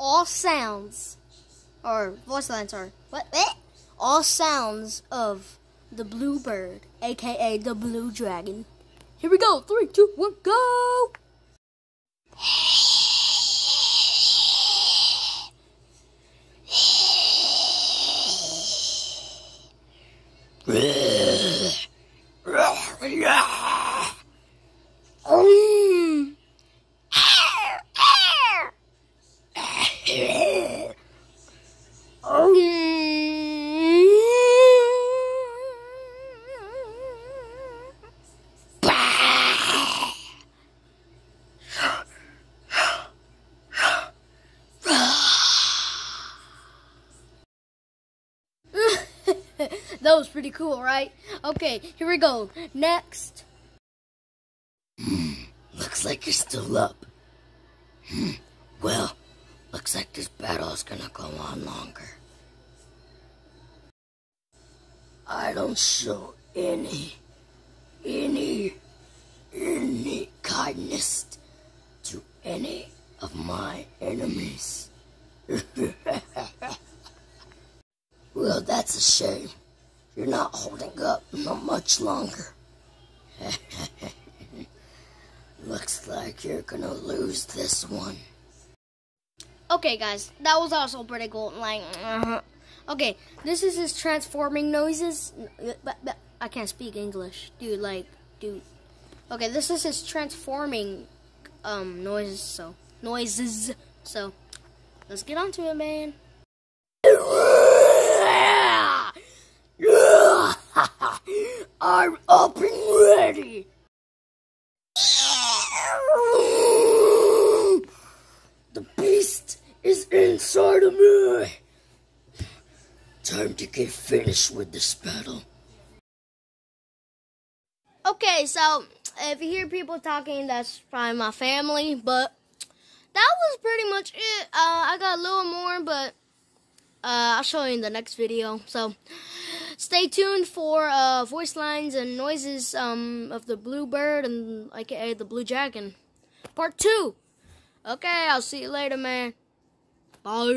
all sounds, or voice lines are, what? All sounds of the blue bird, aka the blue dragon. Here we go. 3, 2, 1, go! That was pretty cool, right? Okay, here we go. Next. Looks like you're still up. Well, looks like this battle is gonna go on longer. I don't show any kindness to any of my enemies. Well, that's a shame. You're not holding up not much longer. Looks like you're gonna lose this one. Okay, guys, that was also pretty cool. Like, okay, this is his transforming noises. I can't speak English, dude. Dude. Okay, this is his transforming noises. So let's get on to it, man. I'm up and ready. The beast is inside of me. Time to get finished with this battle. Okay, so if you hear people talking, that's probably my family, but that was pretty much it. I got a little more, but I'll show you in the next video. So stay tuned for voice lines and noises of the blue bird and aka the blue dragon part 2. Okay, I'll see you later, man. Bye.